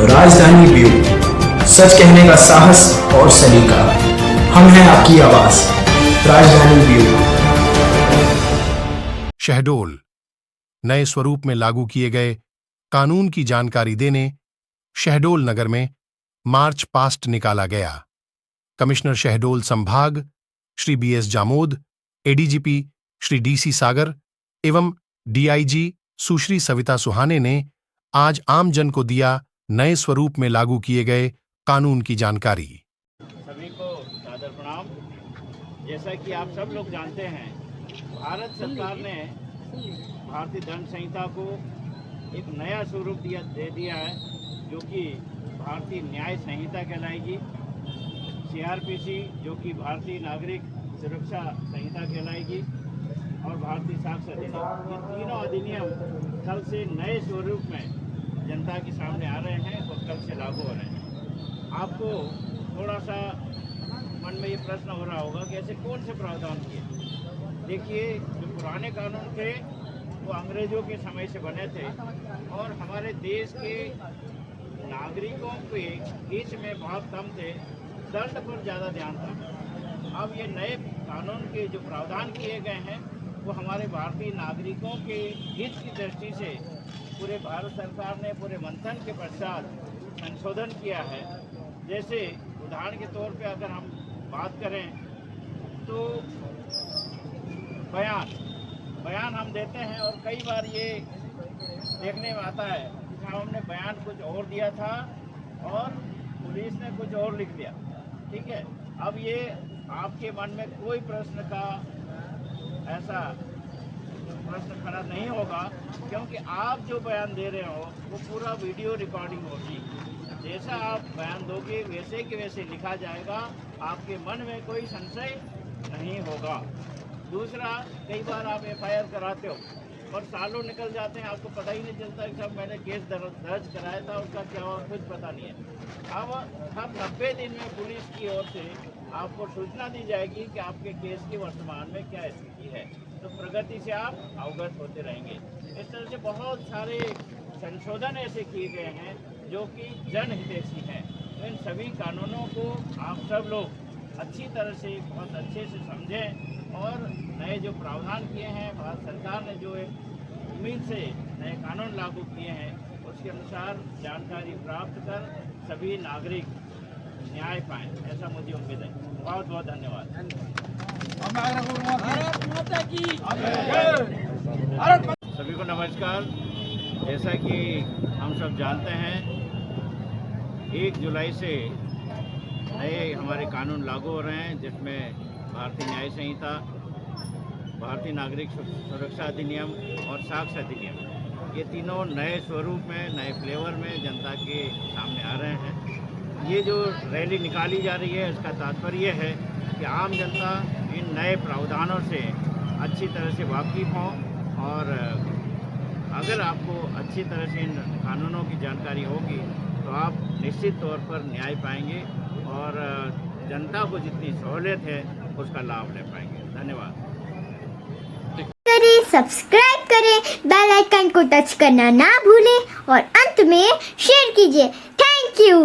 राजधानी ब्यूरो, सच कहने का साहस और सलीका। हम हैं आपकी आवाज, राजधानी ब्यूरो। शहडोल नए स्वरूप में लागू किए गए कानून की जानकारी देने शहडोल नगर में मार्च पास्ट निकाला गया। कमिश्नर शहडोल संभाग Shri BS Jamod, ADGP Shri DC सागर एवं DIG सुश्री सविता सुहाने ने आज आमजन को दिया नए स्वरूप में लागू किए गए कानून की जानकारी। सभी को सादर प्रणाम। जैसा कि आप सब लोग जानते हैं, भारत सरकार ने भारतीय दंड संहिता को एक नया स्वरूप दे दिया है, जो कि भारतीय न्याय संहिता कहलाएगी। CRPC जो कि भारतीय नागरिक सुरक्षा संहिता कहलाएगी और भारतीय साक्ष्य अधिनियम, ये तीनों अधिनियम कल से नए स्वरूप में जनता के सामने आ रहे हैं और कल से लागू हो रहे हैं। आपको थोड़ा सा मन में ये प्रश्न हो रहा होगा कि ऐसे कौन से प्रावधान किए। देखिए, जो पुराने कानून थे वो अंग्रेजों के समय से बने थे और हमारे देश के नागरिकों के हित में बहुत कम थे, दंड पर ज़्यादा ध्यान था। अब ये नए कानून के जो प्रावधान किए गए हैं वो हमारे भारतीय नागरिकों के हित की दृष्टि से पूरे भारत सरकार ने पूरे मंथन के पश्चात संशोधन किया है। जैसे उदाहरण के तौर पे अगर हम बात करें तो बयान हम देते हैं और कई बार ये देखने में आता है कि हमने बयान कुछ और दिया था और पुलिस ने कुछ और लिख दिया। ठीक है, अब ये आपके मन में कोई प्रश्न का ऐसा प्रश्न खड़ा नहीं होगा, क्योंकि आप जो बयान दे रहे हो वो पूरा वीडियो रिकॉर्डिंग होगी। जैसा आप बयान दोगे वैसे के वैसे लिखा जाएगा, आपके मन में कोई संशय नहीं होगा। दूसरा, कई बार आप FIR कराते हो और सालों निकल जाते हैं, आपको पता ही नहीं चलता कि साहब मैंने केस दर्ज कराया था, उसका क्या हुआ कुछ पता नहीं है। अब हर 90 दिन में पुलिस की ओर से आपको सूचना दी जाएगी कि आपके केस की वर्तमान में क्या स्थिति है, तो प्रगति से आप अवगत होते रहेंगे। इस तरह से बहुत सारे संशोधन ऐसे किए गए हैं जो कि जनहितैषी हैं। तो इन सभी कानूनों को आप सब लोग अच्छी तरह से, बहुत अच्छे से समझें और नए जो प्रावधान किए हैं, भारत सरकार ने जो एक उम्मीद से नए कानून लागू किए हैं उसके अनुसार जानकारी प्राप्त कर सभी नागरिक न्याय पाएं, ऐसा मुझे उम्मीद है। बहुत बहुत धन्यवाद। सभी को नमस्कार। जैसा कि हम सब जानते हैं, 1 जुलाई से नए हमारे कानून लागू हो रहे हैं, जिसमें भारतीय न्याय संहिता, भारतीय नागरिक सुरक्षा अधिनियम और साक्ष्य अधिनियम, ये तीनों नए स्वरूप में, नए फ्लेवर में जनता के सामने आ रहे हैं। ये जो रैली निकाली जा रही है, इसका तात्पर्य है कि आम जनता इन नए प्रावधानों से अच्छी तरह से वाकिफ़ हों और अगर आपको अच्छी तरह से इन कानूनों की जानकारी होगी तो आप निश्चित तौर पर न्याय पाएंगे और जनता को जितनी सहूलियत है उसका लाभ ले पाएंगे। धन्यवाद। सब्सक्राइब करें, बेल आइकन को टच करना ना भूलें और अंत में शेयर कीजिए। Thank you.